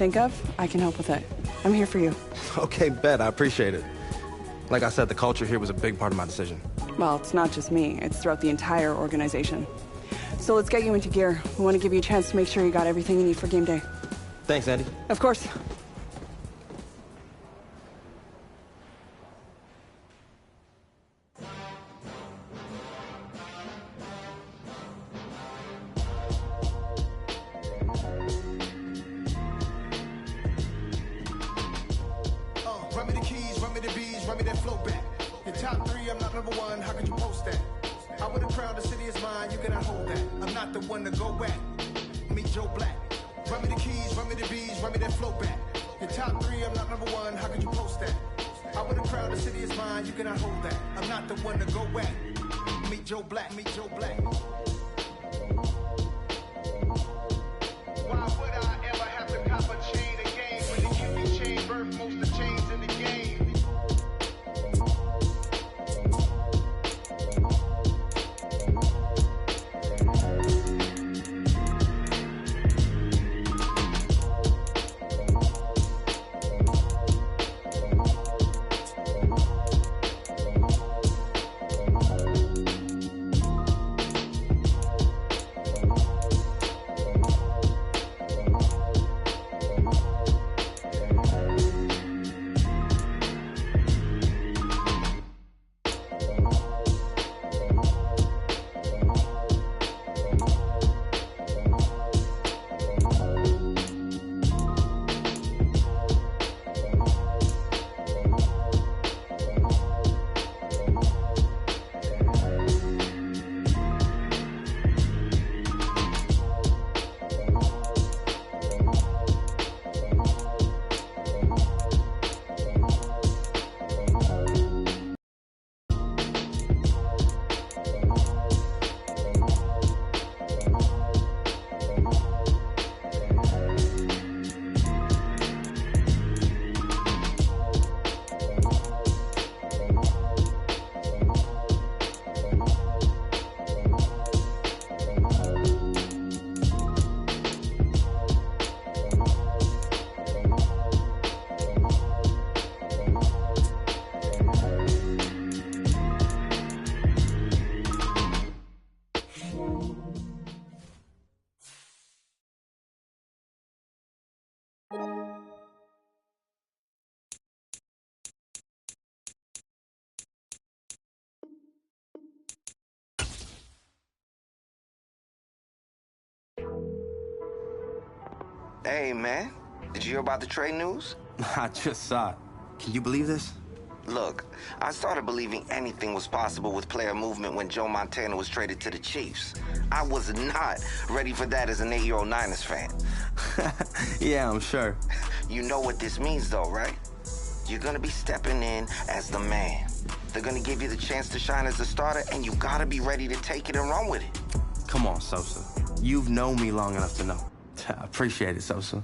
think of, I can help with it. I'm here for you. Okay, bet. I appreciate it. Like I said, the culture here was a big part of my decision. Well, it's not just me. It's throughout the entire organization. So let's get you into gear. We want to give you a chance to make sure you got everything you need for game day. Thanks, Andy. Of course. Run me the keys, run me the bees, run me that flow back. Your top three, I'm not number one, how could you post that? I would have crowned the city is mine, you cannot hold that. I'm not the one to go back. Meet Joe Black. Run me the keys, run me the bees, run me that flow back. Your top three, I'm not number one, how could you post that? I would have crowned the city is mine, you cannot hold that. I'm not the one to go back. Meet Joe Black, meet Joe Black. Why would I ever have to cop a chain again when the QB chain birth most of the chains in the game? Hey, man. Did you hear about the trade news? I just saw it. Can you believe this? Look, I started believing anything was possible with player movement when Joe Montana was traded to the Chiefs. I was not ready for that as an 8-year-old Niners fan. Yeah, I'm sure. You know what this means, though, right? You're gonna be stepping in as the man. They're gonna give you the chance to shine as a starter, and you gotta be ready to take it and run with it. Come on, Sosa. You've known me long enough to know. I appreciate it, Sosa.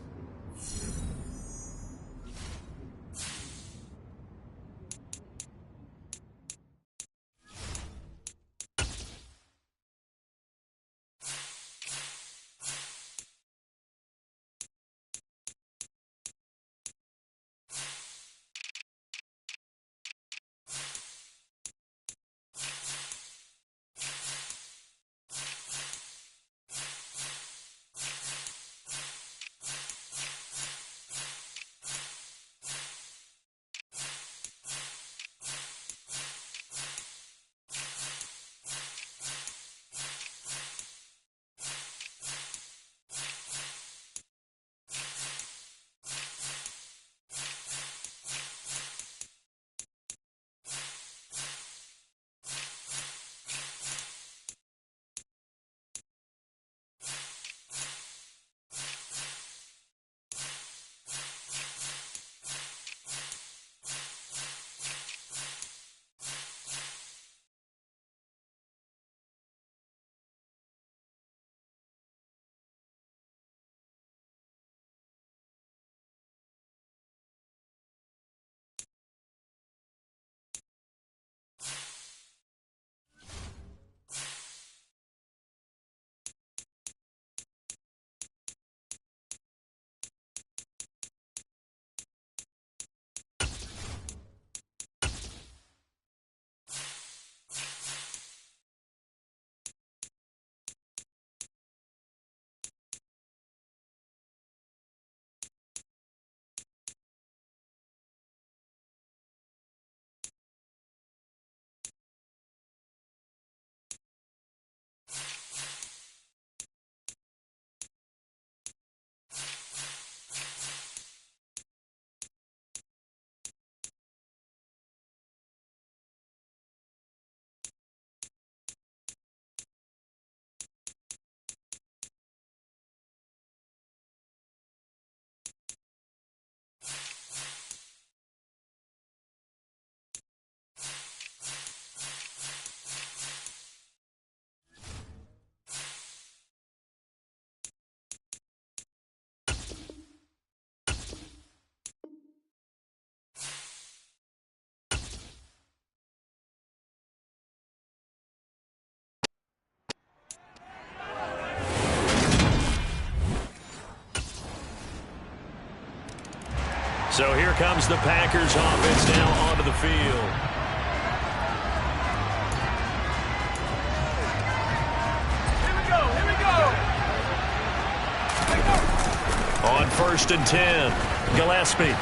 So here comes the Packers offense now onto the field. On 1st and 10, Gillespie.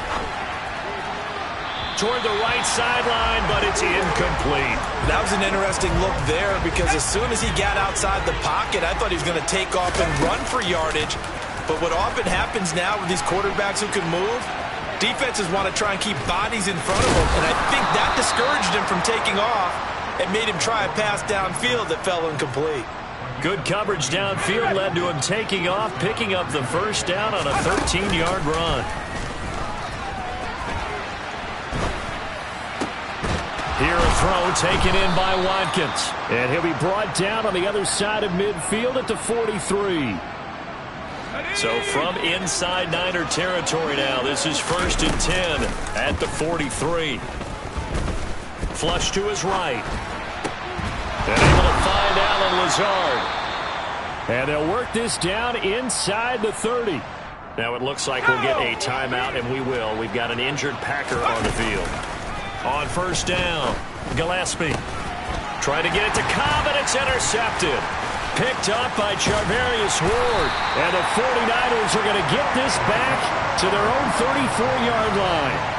Toward the right sideline, but it's incomplete. That was an interesting look there because as soon as he got outside the pocket, I thought he was going to take off and run for yardage. But what often happens now with these quarterbacks who can move, defenses want to try and keep bodies in front of them, and I think that discouraged him from taking off and made him try a pass downfield that fell incomplete. Good coverage downfield led to him taking off, picking up the first down on a 13-yard run. Here a throw taken in by Watkins. And he'll be brought down on the other side of midfield at the 43. So from inside Niner territory now, this is 1st and 10 at the 43. Flush to his right. And able to find Alan Lazard. And they'll work this down inside the 30. Now it looks like we'll get a timeout, and we will. We've got an injured Packer on the field. On 1st down, Gillespie. Trying to get it to Cobb, and it's intercepted. Picked up by Charvarius Ward. And the 49ers are going to get this back to their own 34-yard line.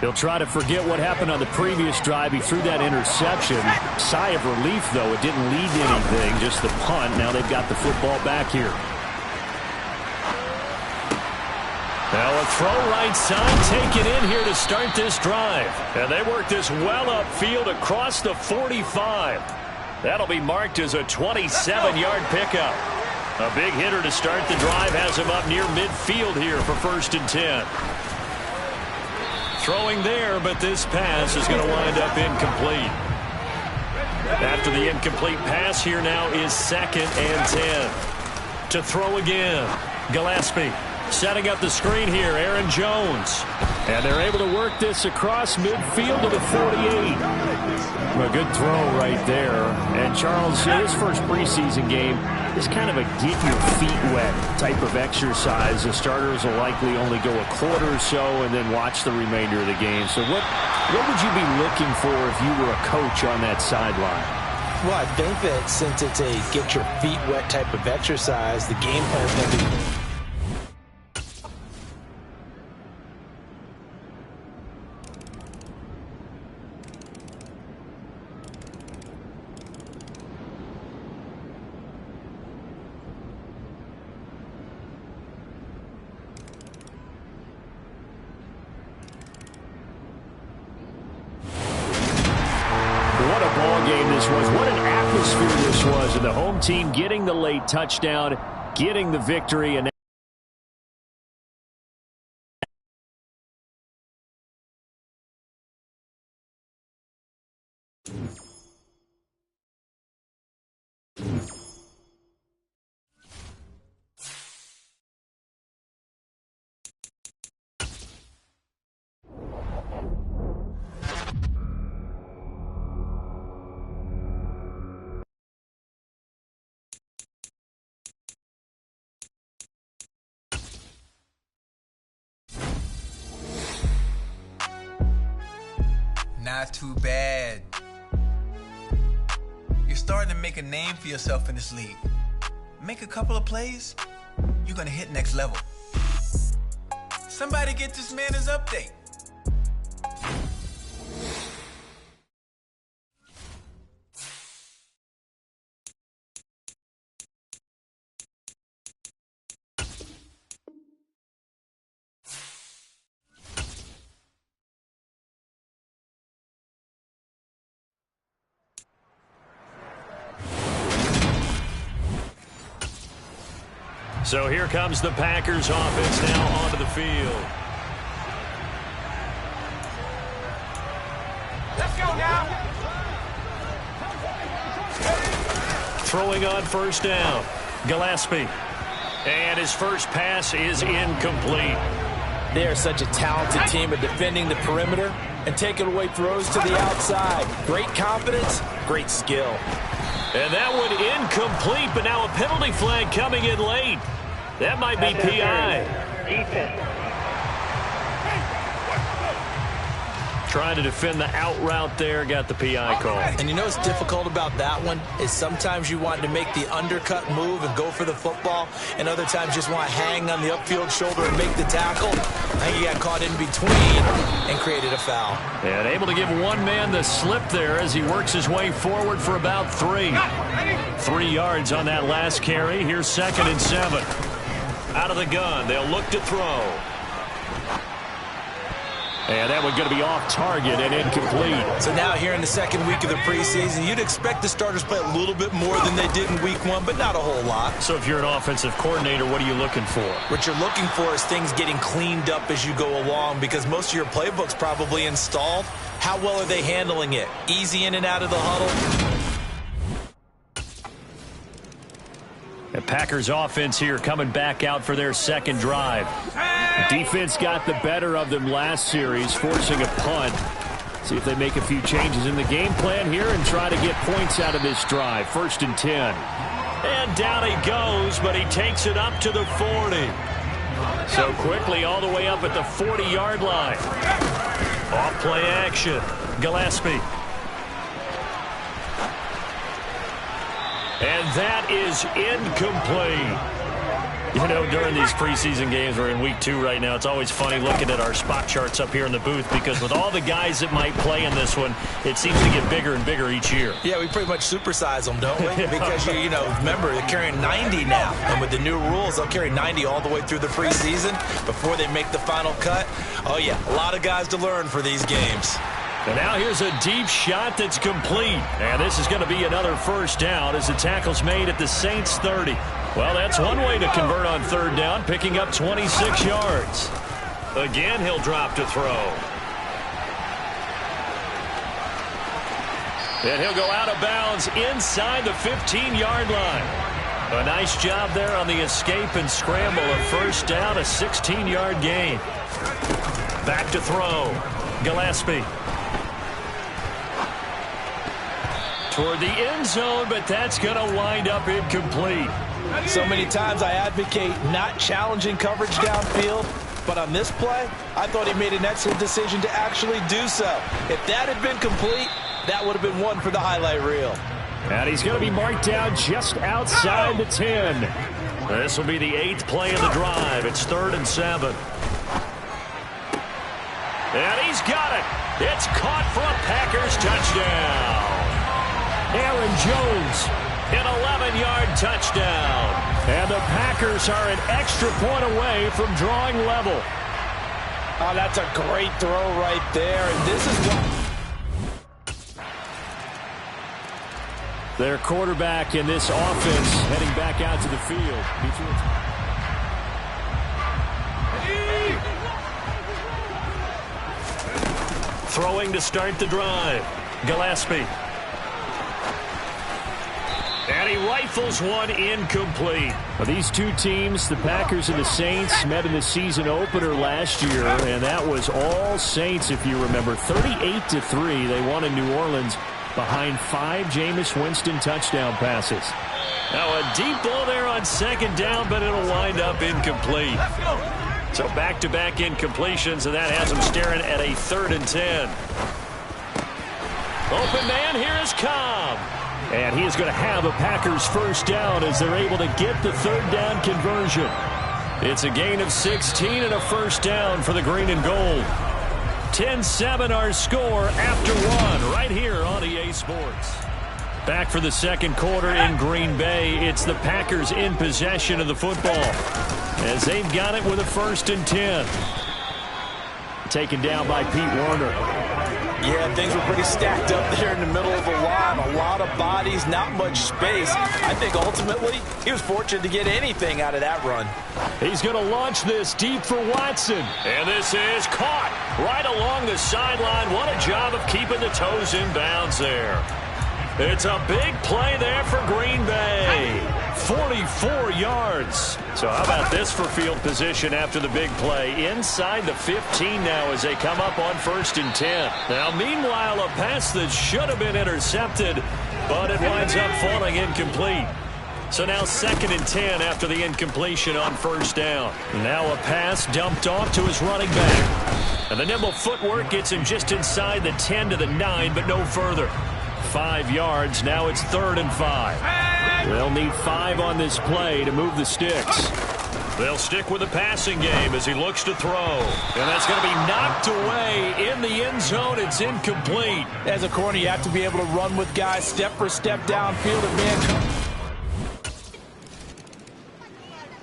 He'll try to forget what happened on the previous drive. He threw that interception. Sigh of relief, though. It didn't lead to anything, just the punt. Now they've got the football back here. Now a throw right side taken in here to start this drive. And they work this well upfield across the 45. That'll be marked as a 27-yard pickup. A big hitter to start the drive has him up near midfield here for 1st and 10. Throwing there, but this pass is going to wind up incomplete. After the incomplete pass, here now is 2nd and 10. To throw again, Gillespie setting up the screen here, Aaron Jones. And they're able to work this across midfield to the 48. A good throw right there. And Charles, his first preseason game is kind of a get-your-feet-wet type of exercise. The starters will likely only go a quarter or so and then watch the remainder of the game. So what would you be looking for if you were a coach on that sideline? Well, I think that since it's a get-your-feet-wet type of exercise, the game plan is going to be... And the home team getting the late touchdown, getting the victory, and Not too bad. You're starting to make a name for yourself in this league. Make a couple of plays, you're gonna hit next level. Somebody get this man his update. So here comes the Packers offense now onto the field. Let's go now. Throwing on 1st down, Gillespie. And his first pass is incomplete. They are such a talented team at defending the perimeter and taking away throws to the outside. Great confidence, great skill. And that one incomplete, but now a penalty flag coming in late. That might be PI. Trying to defend the out route there, got the PI call. And you know what's difficult about that one is sometimes you want to make the undercut move and go for the football, and other times just want to hang on the upfield shoulder and make the tackle. I think he got caught in between and created a foul. And able to give one man the slip there as he works his way forward for about 3. 3 yards on that last carry. Here's 2nd and 7. Out of the gun, they'll look to throw. And that one's going to be off target and incomplete. So now here in the second week of the preseason, you'd expect the starters play a little bit more than they did in week 1, but not a whole lot. So if you're an offensive coordinator, what are you looking for? What you're looking for is things getting cleaned up as you go along, because most of your playbook's probably installed. How well are they handling it? Easy in and out of the huddle. The Packers offense here coming back out for their second drive. The defense got the better of them last series, forcing a punt. See if they make a few changes in the game plan here and try to get points out of this drive. 1st and 10. And down he goes, but he takes it up to the 40. So quickly all the way up at the 40-yard line. Off play action. Gillespie. And that is incomplete. You know, during these preseason games, we're in week 2 right now, it's always funny looking at our spot charts up here in the booth, because with all the guys that might play in this one, it seems to get bigger and bigger each year. Yeah, we pretty much supersize them, don't we? Because, you know, remember, they're carrying 90 now. And with the new rules, they'll carry 90 all the way through the preseason before they make the final cut. Oh, yeah, a lot of guys to learn for these games. And now here's a deep shot that's complete. And this is going to be another first down as the tackle's made at the Saints 30. Well, that's one way to convert on 3rd down, picking up 26 yards. Again, he'll drop to throw. And he'll go out of bounds inside the 15-yard line. A nice job there on the escape and scramble. A first down, a 16-yard gain. Back to throw. Gillespie. Toward the end zone, but that's going to wind up incomplete. So many times I advocate not challenging coverage downfield, but on this play, I thought he made an excellent decision to actually do so. If that had been complete, that would have been one for the highlight reel. And he's going to be marked down just outside the 10. This will be the 8th play of the drive. It's 3rd and 7. And he's got it. It's caught for a Packers touchdown. Aaron Jones, an 11-yard touchdown. And the Packers are an extra point away from drawing level. Oh, that's a great throw right there. And this is what... Their quarterback in this offense heading back out to the field. Throwing to start the drive. Gillespie. And he rifles one incomplete. Well, these two teams, the Packers and the Saints, met in the season opener last year, and that was all Saints, if you remember. 38-3, they won in New Orleans behind 5 Jameis Winston touchdown passes. Now a deep ball there on 2nd down, but it'll wind up incomplete. So back-to-back incompletions, and that has them staring at a 3rd and 10. Open man, here is Cobb. And he is going to have a Packers first down as they're able to get the 3rd down conversion. It's a gain of 16 and a first down for the green and gold. 10-7 our score after 1 right here on EA Sports. Back for the second quarter in Green Bay. It's the Packers in possession of the football as they've got it with a 1st and 10. Taken down by Pete Werner. Yeah, things were pretty stacked up there in the middle of the line. A lot of bodies, not much space. I think ultimately he was fortunate to get anything out of that run. He's going to launch this deep for Watson. And this is caught right along the sideline. What a job of keeping the toes in bounds there. It's a big play there for Green Bay. 44 yards. So how about this for field position after the big play? Inside the 15 now as they come up on 1st and 10. Now, meanwhile, a pass that should have been intercepted but it winds up falling incomplete. So now 2nd and 10 after the incompletion on first down. Now a pass dumped off to his running back. And the nimble footwork gets him just inside the 10 to the 9, but no further. 5 yards. Now it's 3rd and 5. They'll need 5 on this play to move the sticks. They'll stick with the passing game as he looks to throw. And that's going to be knocked away in the end zone. It's incomplete. As a corner, you have to be able to run with guys step for step downfield and man.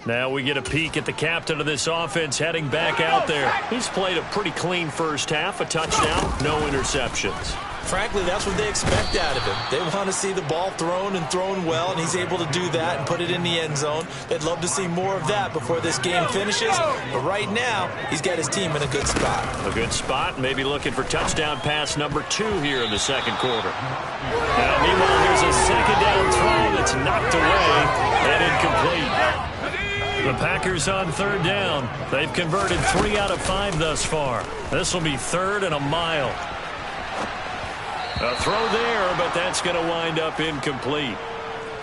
Now we get a peek at the captain of this offense heading back out there. He's played a pretty clean first half, a touchdown, no interceptions. Frankly, that's what they expect out of him. They want to see the ball thrown and thrown well, and he's able to do that and put it in the end zone. They'd love to see more of that before this game finishes. But right now, he's got his team in a good spot. A good spot, maybe looking for touchdown pass number 2 here in the second quarter. Now, meanwhile, here's a second down throw that's knocked away and incomplete. The Packers on 3rd down. They've converted 3 out of 5 thus far. This will be 3rd and a mile. A throw there, but that's going to wind up incomplete.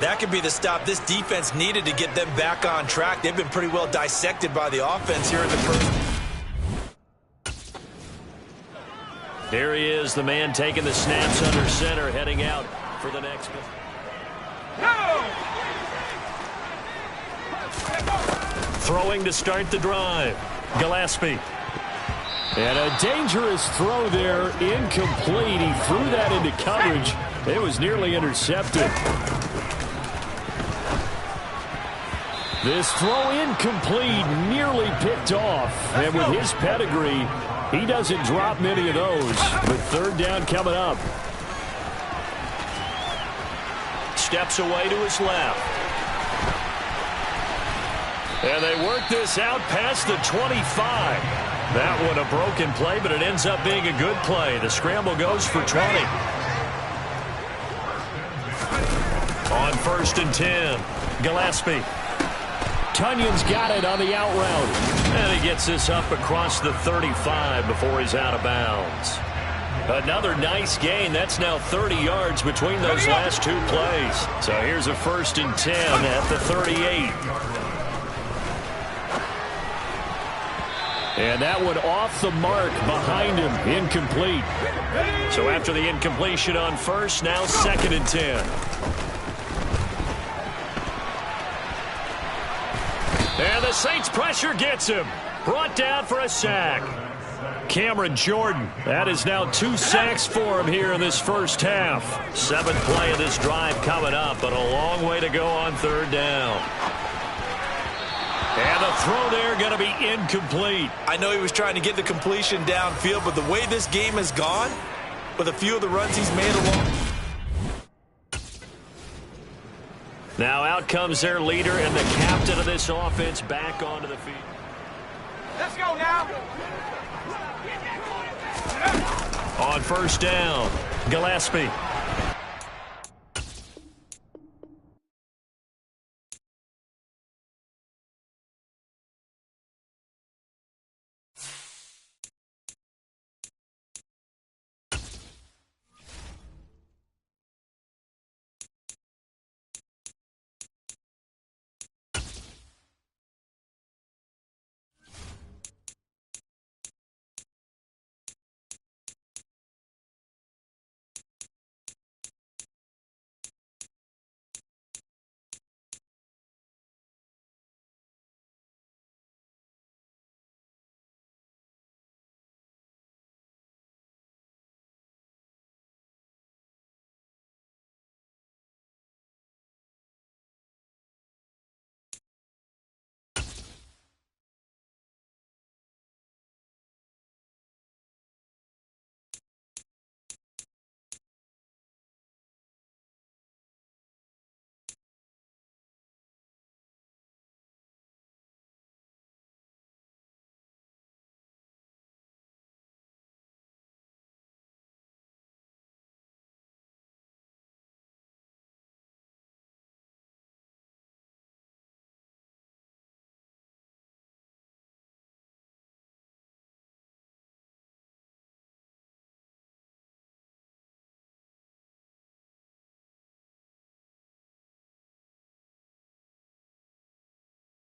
That could be the stop this defense needed to get them back on track. They've been pretty well dissected by the offense here in the first. Here he is, the man taking the snaps under center, heading out for the next one. Throwing to start the drive. Gillespie. And a dangerous throw there, incomplete. He threw that into coverage. It was nearly intercepted. This throw incomplete, nearly picked off. And with his pedigree, he doesn't drop many of those. But 3rd down coming up. Steps away to his left. And they work this out past the 25. That one a broken play, but it ends up being a good play. The scramble goes for 20. On 1st and 10, Gillespie. Tunyon's got it on the out route. And he gets this up across the 35 before he's out of bounds. Another nice gain. That's now 30 yards between those last 2 plays. So here's a 1st and 10 at the 38. And that one off the mark behind him, incomplete. So after the incompletion on 1st, now 2nd and 10. And the Saints pressure gets him. Brought down for a sack. Cameron Jordan, that is now 2 sacks for him here in this first half. 7th play of this drive coming up, but a long way to go on 3rd down. And the throw there going to be incomplete. I know he was trying to get the completion downfield, but the way this game has gone, with a few of the runs he's made along. Now out comes their leader and the captain of this offense back onto the field. Let's go now. On 1st down, Gillespie.